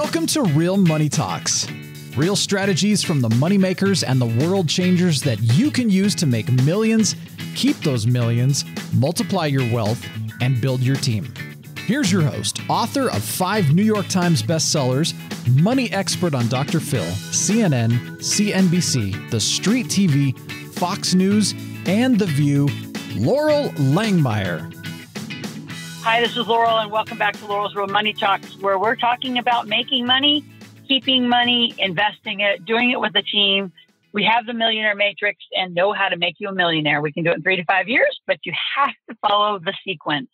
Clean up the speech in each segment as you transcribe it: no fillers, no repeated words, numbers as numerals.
Welcome to Real Money Talks. Real strategies from the moneymakers and the world changers that you can use to make millions, keep those millions, multiply your wealth, and build your team. Here's your host, author of 5 New York Times bestsellers, money expert on Dr. Phil, CNN, CNBC, The Street TV, Fox News, and The View, Laurel Langmeyer. Hi, this is Laurel, and welcome back to Laurel's Real Money Talks, where we're talking about making money, keeping money, investing it, doing it with a team. We have the Millionaire Matrix and know how to make you a millionaire. We can do it in 3 to 5 years, but you have to follow the sequence.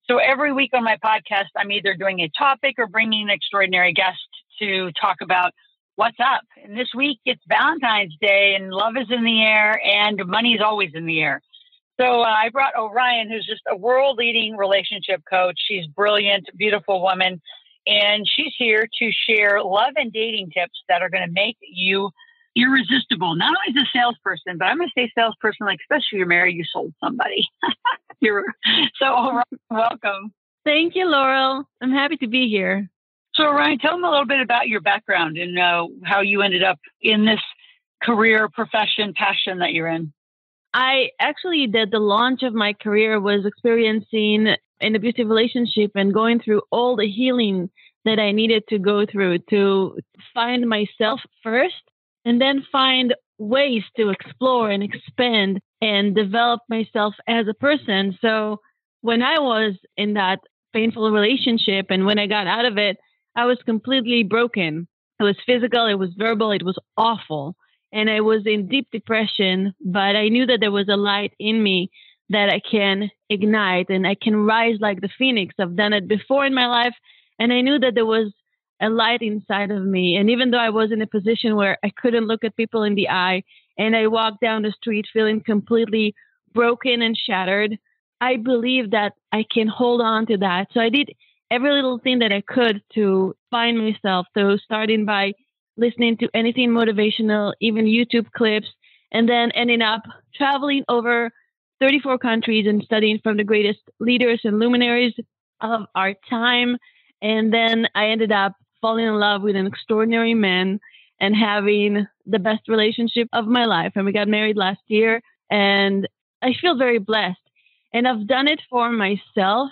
So every week on my podcast, I'm either doing a topic or bringing an extraordinary guest to talk about what's up. And this week, it's Valentine's Day, and love is in the air, and money is always in the air. So I brought Orion, who's just a world-leading relationship coach. She's brilliant, beautiful woman, and she's here to share love and dating tips that are going to make you irresistible. Not only as a salesperson, but I'm going to say salesperson, like especially if you're married, you sold somebody. So Orion, welcome. Thank you, Laurel. I'm happy to be here. So Orion, tell them a little bit about your background and how you ended up in this career, profession, passion that you're in. I actually did the launch of my career was experiencing an abusive relationship and going through all the healing that I needed to go through to find myself first and then find ways to explore and expand and develop myself as a person. So when I was in that painful relationship and when I got out of it, I was completely broken. It was physical, it was verbal, it was awful. And I was in deep depression, but I knew that there was a light in me that I can ignite and I can rise like the phoenix. I've done it before in my life. And I knew that there was a light inside of me. And even though I was in a position where I couldn't look at people in the eye and I walked down the street feeling completely broken and shattered, I believed that I can hold on to that. So I did every little thing that I could to find myself. So starting by listening to anything motivational, even YouTube clips, and then ending up traveling over 34 countries and studying from the greatest leaders and luminaries of our time. And then I ended up falling in love with an extraordinary man and having the best relationship of my life. And we got married last year, and I feel very blessed. And I've done it for myself.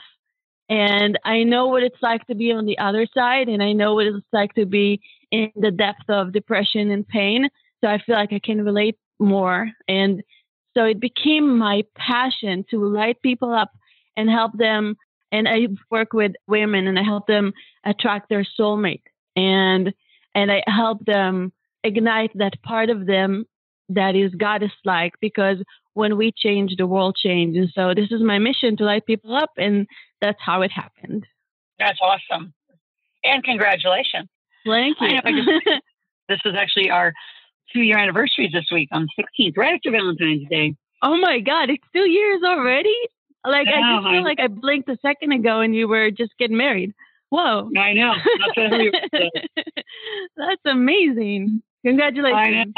And I know what it's like to be on the other side, and I know what it's like to be in the depth of depression and pain. So I feel like I can relate more. And so it became my passion to light people up and help them. And I work with women and I help them attract their soulmate. And I help them ignite that part of them that is goddess-like, because when we change, the world changes. And so this is my mission, to light people up. And that's how it happened. That's awesome. And congratulations. Thank you. This is actually our 2-year anniversary this week on the 16th, right after Valentine's Day. Oh my God, it's 2 years already? Like, I just feel like I blinked a second ago and you were just getting married. Whoa. I know. That's amazing. Congratulations. I know.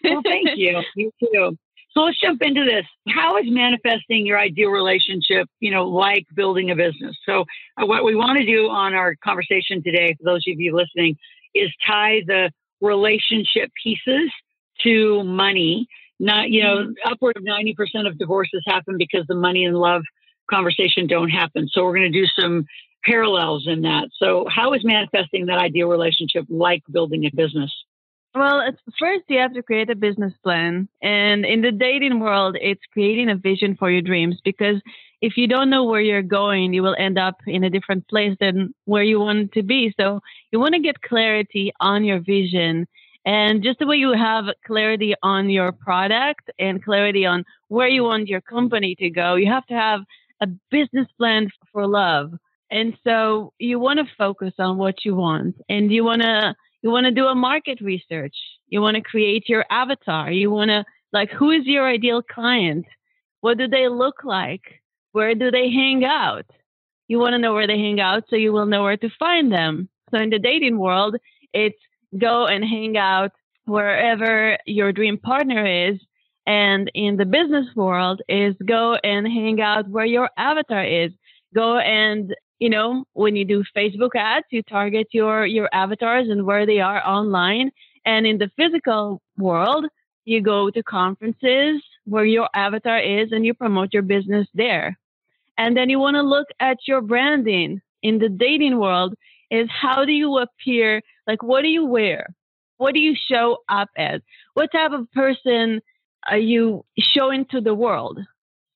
Well, thank you. You too. So let's jump into this. How is manifesting your ideal relationship, like building a business? So what we want to do on our conversation today, for those of you listening, is tie the relationship pieces to money. Not, upward of 90% of divorces happen because the money and love conversation don't happen. So we're going to do some parallels in that. So how is manifesting that ideal relationship like building a business? Well, first you have to create a business plan. And in the dating world, it's creating a vision for your dreams, because if you don't know where you're going, you will end up in a different place than where you want to be. So you want to get clarity on your vision. And just the way you have clarity on your product and clarity on where you want your company to go, you have to have a business plan for love. And so you want to focus on what you want, and you want to do a market research. You want to create your avatar. You want to, who is your ideal client? What do they look like? Where do they hang out? You want to know where they hang out so you will know where to find them. So in the dating world, it's go and hang out wherever your dream partner is. And in the business world is go and hang out where your avatar is. Go and when you do Facebook ads, you target your avatars and where they are online. And in the physical world, you go to conferences where your avatar is and you promote your business there. And then you want to look at your branding in the dating world is how do you appear? Like, what do you wear? What do you show up as? What type of person are you showing to the world?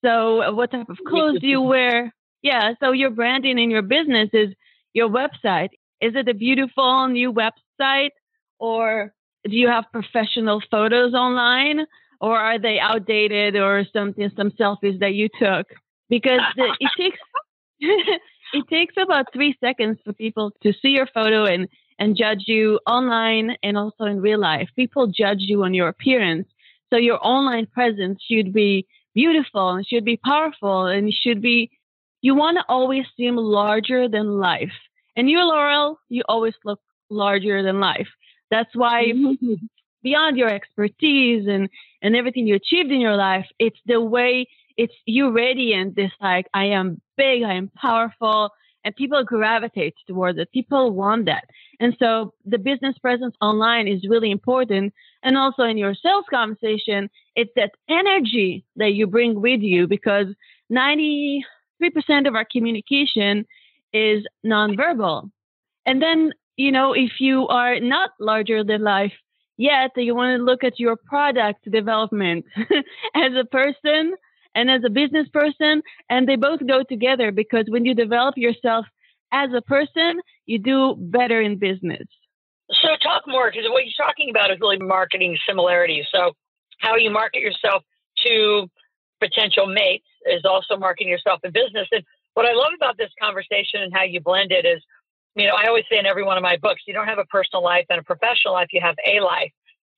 So what type of clothes do you wear? Yeah. So your branding in your business is your website. Is it a beautiful new website, or do you have professional photos online, or are they outdated or some selfies that you took? Because it takes it takes about 3 seconds for people to see your photo and judge you online and also in real life. People judge you on your appearance. So your online presence should be beautiful and should be powerful and you want to always seem larger than life. And you, Laurel, you always look larger than life. That's why beyond your expertise and everything you achieved in your life, it's the way it's you radiant this like, I am big, I am powerful, and people gravitate towards it. People want that. And so the business presence online is really important. And also in your sales conversation, it's that energy that you bring with you, because 93% of our communication is nonverbal. And then, if you are not larger than life yet, you want to look at your product development as a person and as a business person, and they both go together, because when you develop yourself as a person, you do better in business. So talk more, because what you're talking about is really marketing similarities. So how you market yourself to potential mates is also marketing yourself in business. And what I love about this conversation and how you blend it is, I always say in every one of my books, you don't have a personal life and a professional life, you have a life.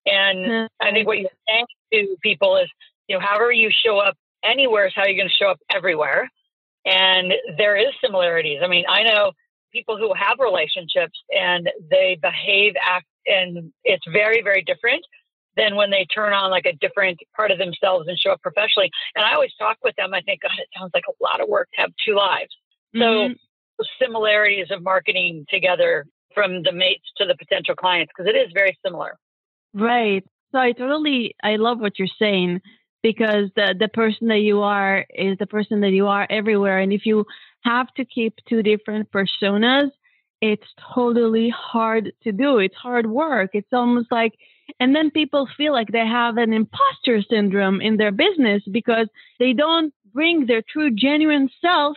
And I think what you're saying to people is, however you show up anywhere is how you're going to show up everywhere. And there is similarities. I mean, I know people who have relationships and they behave, act, and it's very, very different than when they turn on like a different part of themselves and show up professionally. And I always talk with them. I think, God, it sounds like a lot of work to have two lives. So similarities of marketing together from the mates to the potential clients, because it is very similar. Right. So I love what you're saying, because the person that you are is the person that you are everywhere. And if you have to keep two different personas, it's totally hard to do. It's hard work. It's almost like, and then people feel like they have an imposter syndrome in their business because they don't bring their true, genuine self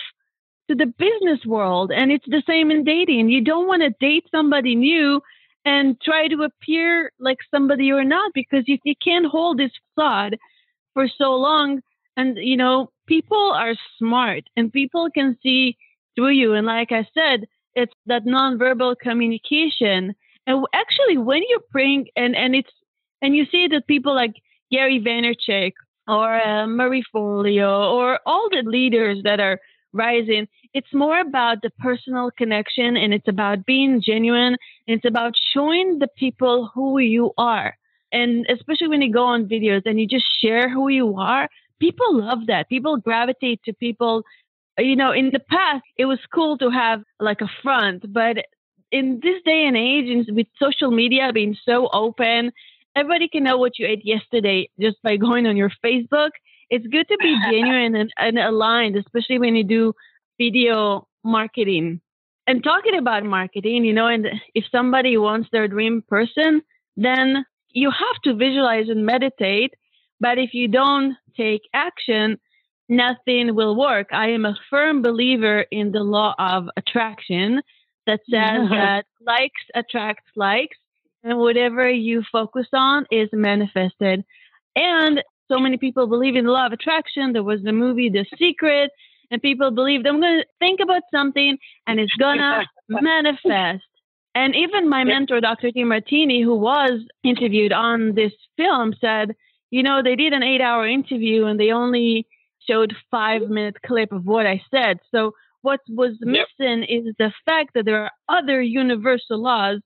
to the business world. And it's the same in dating. You don't want to date somebody new and try to appear like somebody you're not, because you can't hold this facade for so long. And, people are smart and people can see through you. And like I said, it's that nonverbal communication. And actually, when you bring, and you see that people like Gary Vaynerchuk or Marie Forleo or all the leaders that are rising, it's more about the personal connection, and it's about being genuine. And it's about showing the people who you are. And especially when you go on videos and you just share who you are, people love that. People gravitate to people. In the past, it was cool to have like a front, but in this day and age, and with social media being so open, everybody can know what you ate yesterday just by going on your Facebook. It's good to be genuine and aligned, especially when you do video marketing. And talking about marketing, and if somebody wants their dream person, then you have to visualize and meditate. But if you don't take action, nothing will work. I am a firm believer in the law of attraction that says that likes attract likes, and whatever you focus on is manifested. And so many people believe in the law of attraction. There was the movie The Secret, and people believe I'm going to think about something and it's going to manifest. And even my mentor, Dr. Martini, who was interviewed on this film, said, they did an 8-hour interview and they only showed 5-minute clip of what I said. So what was missing is the fact that there are other universal laws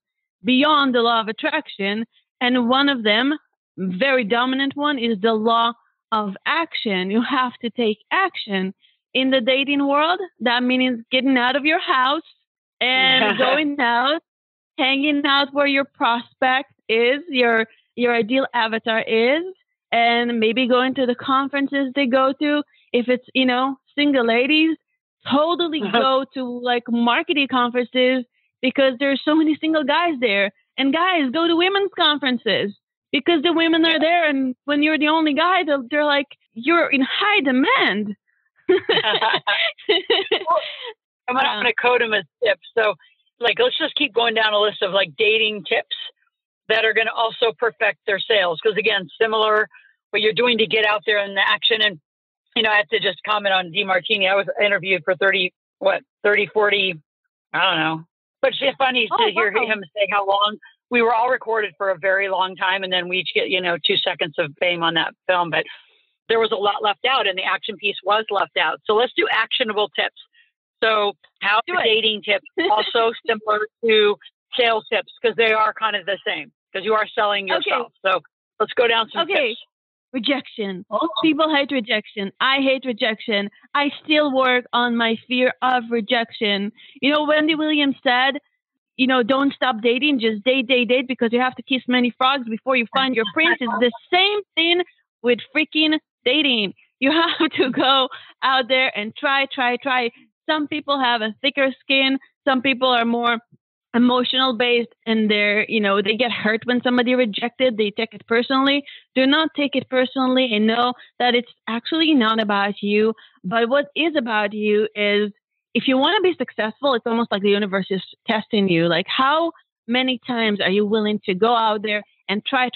beyond the law of attraction. And one of them, very dominant one, is the law of action. You have to take action. in the dating world, that means getting out of your house and going out, hanging out where your prospect is, your ideal avatar is, and maybe going to the conferences they go to. If it's, single ladies, totally go to like marketing conferences because there's so many single guys there. And guys, go to women's conferences because the women are there. And when you're the only guy, they're like, you're in high demand. I'm going to code them as tips. So let's just keep going down a list of like dating tips that are going to also perfect their sales. Because again, similar what you're doing to get out there in the action. And, I have to just comment on DeMartini. I was interviewed for 40, I don't know. But it's funny to hear him say how long. We were all recorded for a very long time. And then we each get, 2 seconds of fame on that film. But there was a lot left out and the action piece was left out. So let's do actionable tips. So how dating tips also similar to sales tips because they are kind of the same because you are selling yourself. So let's go down some tips. Rejection. People hate rejection. I hate rejection. I still work on my fear of rejection. Wendy Williams said, don't stop dating, just date because you have to kiss many frogs before you find your prince. It's the same thing with freaking dating. You have to go out there and try. Some people have a thicker skin. Some people are more emotional based and they get hurt when somebody rejected. They take it personally. Do not take it personally and know that it's actually not about you. But what is about you is if you want to be successful, it's almost like the universe is testing you. Like how many times are you willing to go out there and try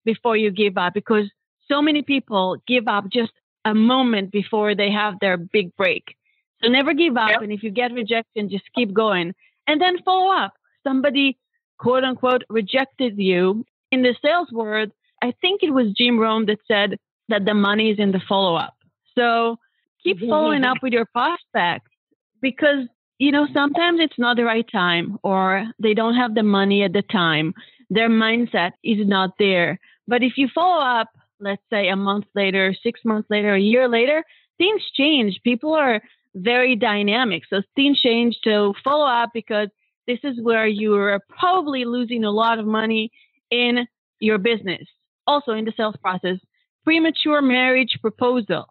before you give up? Because so many people give up just a moment before they have their big break. So never give up. Yep. And if you get rejection, just keep going. And then follow up. Somebody, quote unquote, rejected you. In the sales world, I think it was Jim Rohn that said that the money is in the follow up. So keep following up with your prospects because, sometimes it's not the right time or they don't have the money at the time. Their mindset is not there. But if you follow up, let's say a month later, 6 months later, a year later, things change. People are very dynamic. So things change to follow up because this is where you're probably losing a lot of money in your business. Also in the sales process, premature marriage proposal.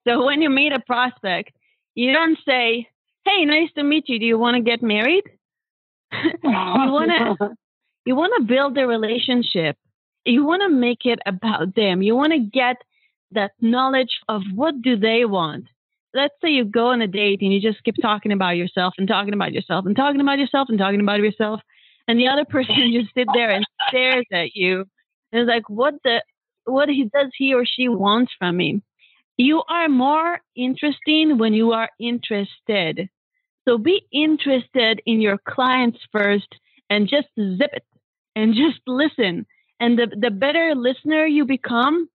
So when you meet a prospect, you don't say, hey, nice to meet you. Do you want to get married? You want to build a relationship. You want to make it about them. You want to get that knowledge of what do they want. Let's say you go on a date and you just keep talking about yourself and talking about yourself and talking about yourself and talking about yourself. And the other person just sits there and stares at you. And it's like, what does he or she want from me? You are more interesting when you are interested. So be interested in your clients first and just zip it and just listen. And the better listener you become,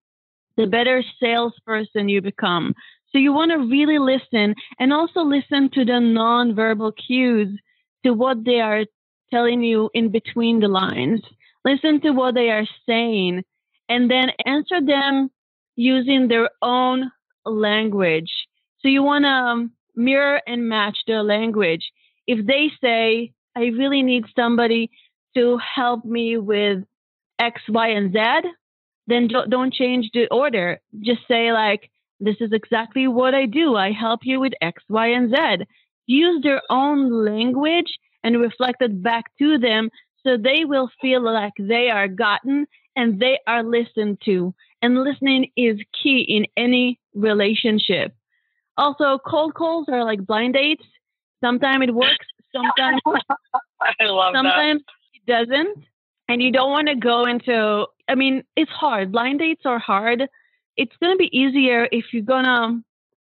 the better salesperson you become. So you want to really listen and also listen to the nonverbal cues, to what they are telling you in between the lines. Listen to what they are saying and then answer them using their own language. So you want to mirror and match their language. If they say, I really need somebody to help me with X, Y, and Z, then don't change the order. Just say like, this is exactly what I do. I help you with X, Y, and Z. Use their own language and reflect it back to them so they will feel like they are gotten and they are listened to. And listening is key in any relationship. Also, cold calls are like blind dates. Sometimes it works. Sometimes sometimes it doesn't. And you don't want to go into, it's hard. Blind dates are hard. It's going to be easier if you're going to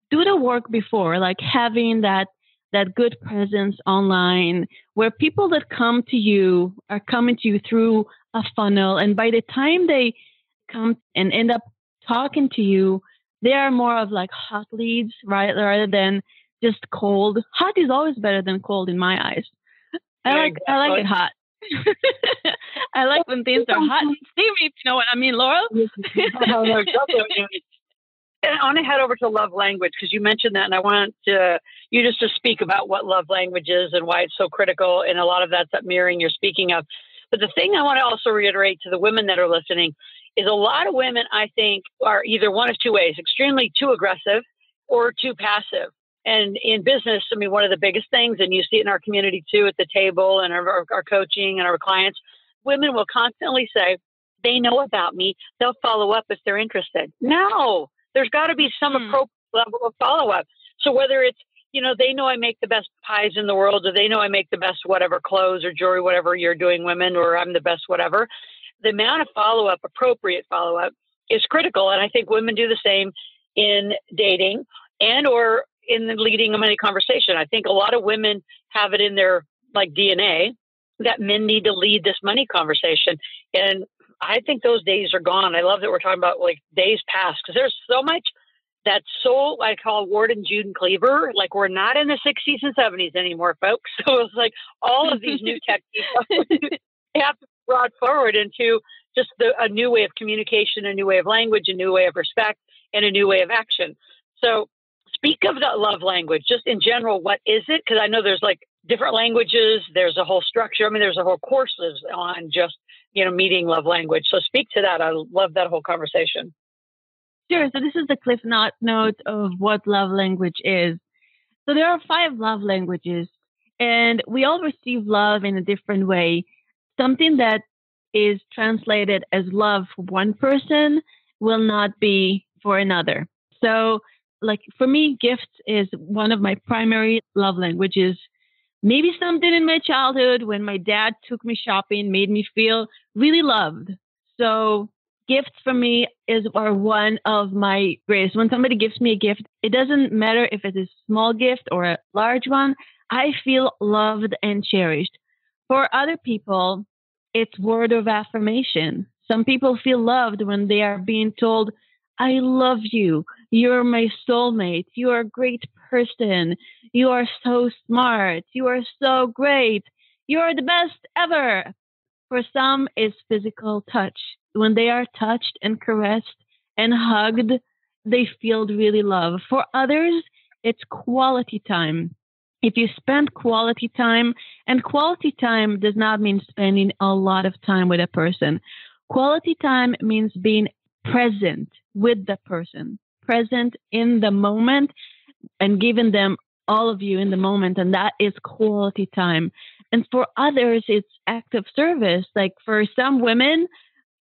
do the work before, like having that good presence online where people that come to you are coming to you through a funnel. And by the time they come and end up talking to you, they are more of like hot leads, right? Rather than just cold. Hot is always better than cold in my eyes. I like it hot. I like when things are hot and steamy, if you know what I mean, Laurel. And I want to head over to love language because you mentioned that, and I want you just to speak about what love language is and why it's so critical. And a lot of that's that mirroring you're speaking of. But the thing I want to also reiterate to the women that are listening is a lot of women, I think, are either one of two ways: extremely too aggressive or too passive. And in business, I mean, one of the biggest things, and you see it in our community too, at the table and our coaching and our clients, women will constantly say, they know about me, they'll follow up if they're interested. No, there's got to be some appropriate level of follow-up. So whether it's, they know I make the best pies in the world, or they know I make the best whatever clothes or jewelry, whatever you're doing, women, or I'm the best whatever, the amount of follow-up, appropriate follow-up, is critical. And I think women do the same in dating and or in the leading a money conversation. I think a lot of women have it in their DNA that men need to lead this money conversation. And I think those days are gone. I love that we're talking about days past, because there's so much that's so, I call Ward and Jude and Cleaver. We're not in the 60s and 70s anymore, folks. So it's all of these new techniques have to be brought forward into just a new way of communication, a new way of language, a new way of respect, and a new way of action. So speak of the love language, just in general, what is it? Because I know there's different languages, there's a whole structure. I mean, there's a whole courses on just, meeting love language. So speak to that. I love that whole conversation. Sure. So this is the Cliff Note of what love language is. So there are 5 love languages, and we all receive love in a different way. Something that is translated as love for one person will not be for another. So for me, gifts is one of my primary love languages. Maybe something in my childhood when my dad took me shopping made me feel really loved. So gifts for me are one of my greatest. When somebody gives me a gift, it doesn't matter if it's a small gift or a large one. I feel loved and cherished. For other people, it's word of affirmation. Some people feel loved when they are being told, I love you. You're my soulmate. You are a great person. You are so smart. You are so great. You are the best ever. For some, it's physical touch. When they are touched and caressed and hugged, they feel really love. For others, it's quality time. If you spend quality time, and quality time does not mean spending a lot of time with a person. Quality time means being present with the person, present in the moment, and giving them all of you in the moment. And that is quality time. And for others, it's active service. For some women,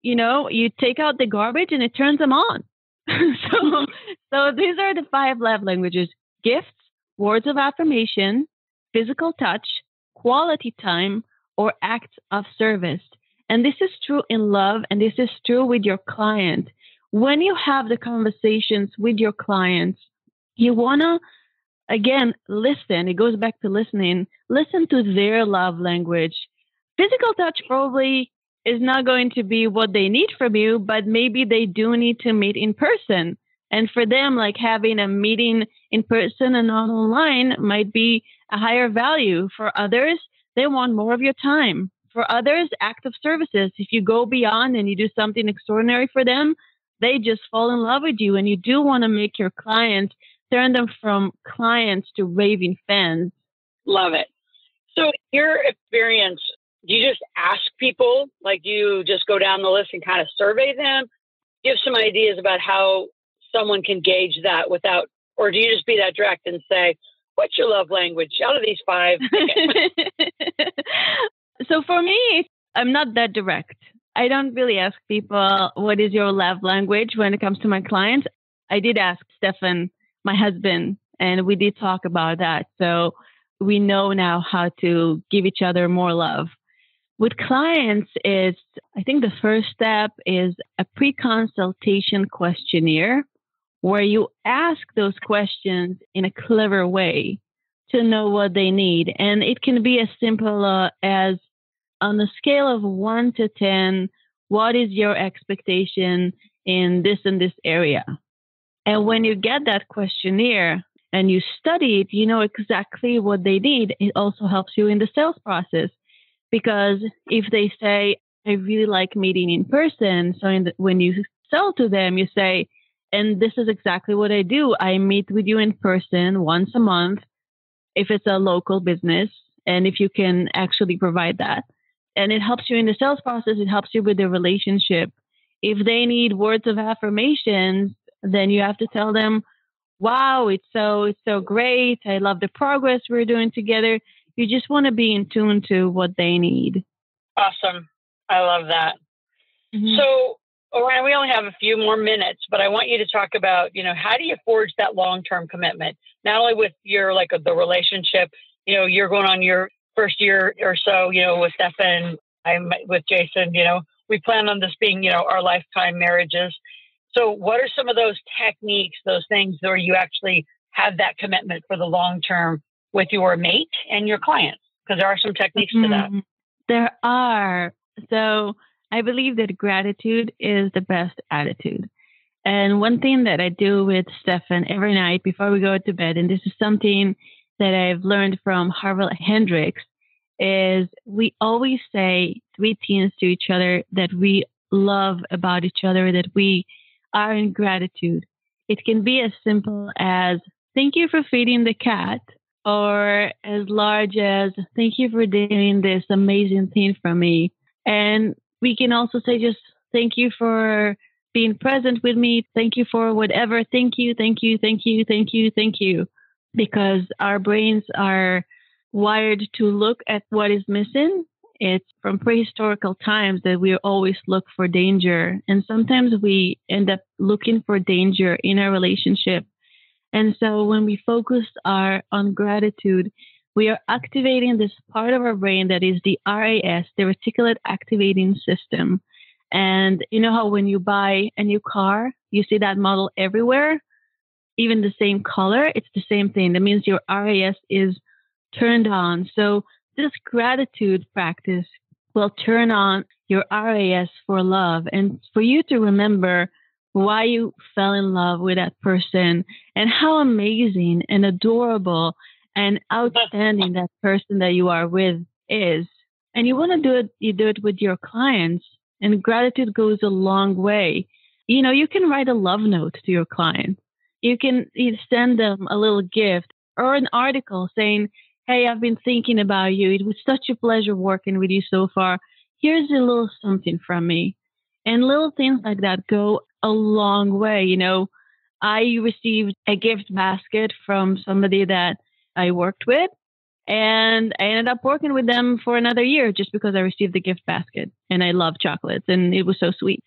you take out the garbage and it turns them on. So these are the 5 love languages: gifts, words of affirmation, physical touch, quality time, or acts of service. And this is true in love, and this is true with your client. When you have the conversations with your clients, you want to, again, listen. It goes back to listening. Listen to their love language. Physical touch probably is not going to be what they need from you, but maybe they do need to meet in person. And for them, having a meeting in person and not online might be a higher value. For others, they want more of your time. For others, active services. If you go beyond and you do something extraordinary for them, they just fall in love with you. And you do want to make your client, turn them from clients to raving fans. Love it. So in your experience, do you just ask people? Do you just go down the list and kind of survey them? Give some ideas about how someone can gauge that without, or do you just be that direct and say, what's your love language out of these 5? So for me, I'm not that direct. I don't really ask people, what is your love language when it comes to my clients? I did ask Stefan, my husband, and we did talk about that. So we know now how to give each other more love. With clients, I think the first step is a pre-consultation questionnaire where you ask those questions in a clever way to know what they need. And it can be as simple as, on a scale of 1 to 10, what is your expectation in this and this area? And when you get that questionnaire and you study it, you know exactly what they need. It also helps you in the sales process. Because if they say, I really like meeting in person, so when you sell to them, you say, And this is exactly what I do. I meet with you in person once a month, if it's a local business, and if you can actually provide that. And it helps you in the sales process. It helps you with the relationship. If they need words of affirmations, then you have to tell them, wow, it's so great. I love the progress we're doing together. You just want to be in tune to what they need. Awesome. I love that. Mm-hmm. So, Orion, we only have a few more minutes, but I want you to talk about, how do you forge that long-term commitment? Not only with your, the relationship, you're going on your first year or so, with Stefan, I'm with Jason, we plan on this being, our lifetime marriages. So what are some of those techniques, those things where you actually have that commitment for the long term with your mate and your clients? Because there are some techniques to that. There are. So I believe that gratitude is the best attitude. And one thing that I do with Stefan every night before we go to bed, and this is something that I've learned from Harville Hendricks, is we always say 3 things to each other that we love about each other, that we are in gratitude. It can be as simple as, thank you for feeding the cat, or as large as, thank you for doing this amazing thing for me. And we can also say just, thank you for being present with me. Thank you for whatever. Thank you, thank you, thank you, thank you, thank you. Because our brains are wired to look at what is missing. It's from prehistorical times that we always look for danger. And sometimes we end up looking for danger in our relationship. And so when we focus on gratitude, we are activating this part of our brain that is the RAS, the reticulate activating system. And you know how when you buy a new car, you see that model everywhere, even the same color, it's the same thing. That means your RAS is turned on. So this gratitude practice will turn on your RAS for love and for you to remember why you fell in love with that person and how amazing and adorable and outstanding that person that you are with is. And you want to do it, you do it with your clients, and gratitude goes a long way. You can write a love note to your client. You can send them a little gift or an article saying, hey, I've been thinking about you. It was such a pleasure working with you so far. Here's a little something from me. And little things like that go a long way. I received a gift basket from somebody that I worked with, and I ended up working with them for another year just because I received the gift basket. And I love chocolates, and it was so sweet.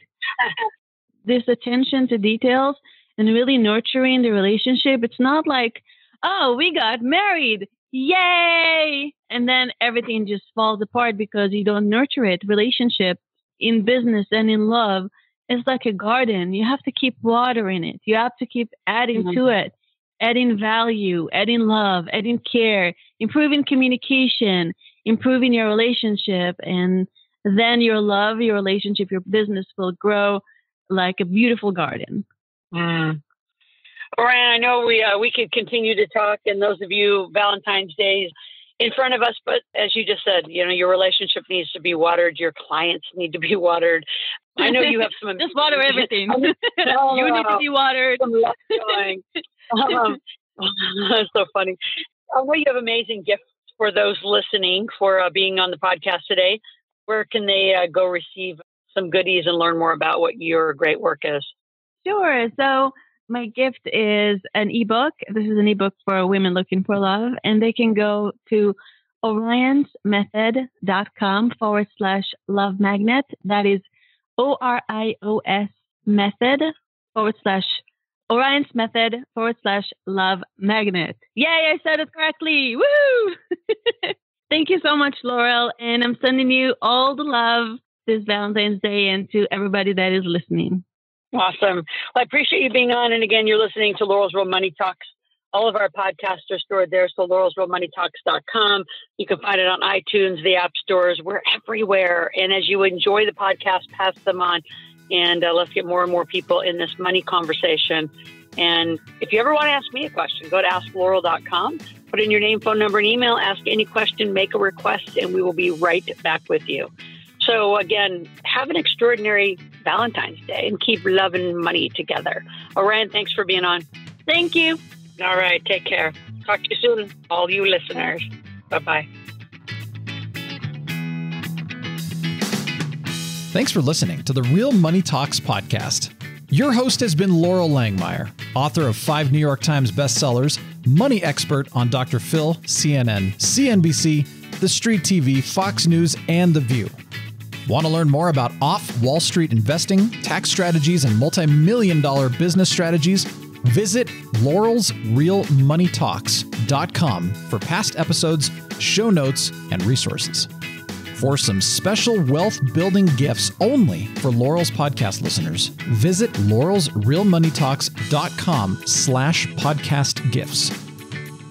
This attention to details and really nurturing the relationship. It's not like, oh, we got married. Yay! And then everything just falls apart because you don't nurture it. Relationship in business and in love is like a garden. You have to keep watering it. You have to keep adding to it, adding value, adding love, adding care, improving communication, improving your relationship. And then your love, your relationship, your business will grow like a beautiful garden. Orion, I know we could continue to talk, and those of you, Valentine's Day in front of us, but as you just said, your relationship needs to be watered. Your clients need to be watered. I know you have some... Just water everything. You need to be watered. That's so funny. I know you have amazing gifts for those listening for being on the podcast today. Where can they go receive some goodies and learn more about what your great work is? Sure. So my gift is an ebook. This is an ebook for women looking for love, and they can go to orionsmethod.com/love magnet. That is ORIOS method/orionsmethod/love magnet. Yay, I said it correctly. Woo! Thank you so much, Laurel. And I'm sending you all the love this Valentine's Day and to everybody that is listening. Awesome. Well, I appreciate you being on. And again, you're listening to Laurel's Real Money Talks. All of our podcasts are stored there. So laurelsrealmoneytalks.com. You can find it on iTunes, the app stores. We're everywhere. And as you enjoy the podcast, pass them on. And let's get more and more people in this money conversation. And if you ever want to ask me a question, go to asklaurel.com. Put in your name, phone number, and email. Ask any question, make a request, and we will be right back with you. So again, have an extraordinary Valentine's Day and keep loving money together. Orion, thanks for being on. Thank you. All right. Take care. Talk to you soon, all you listeners. Bye-bye. Thanks for listening to the Real Money Talks podcast. Your host has been Laurel Langmeyer, author of 5 New York Times bestsellers, money expert on Dr. Phil, CNN, CNBC, The Street TV, Fox News, and The View. Want to learn more about off-Wall Street investing, tax strategies, and multi-million-dollar business strategies? Visit laurelsrealmoneytalks.com for past episodes, show notes, and resources. For some special wealth-building gifts only for Laurel's podcast listeners, visit laurelsrealmoneytalks.com/podcast gifts.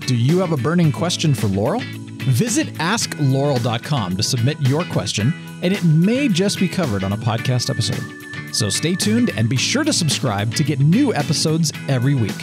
Do you have a burning question for Laurel? Visit asklaurel.com to submit your question, and it may just be covered on a podcast episode. So stay tuned and be sure to subscribe to get new episodes every week.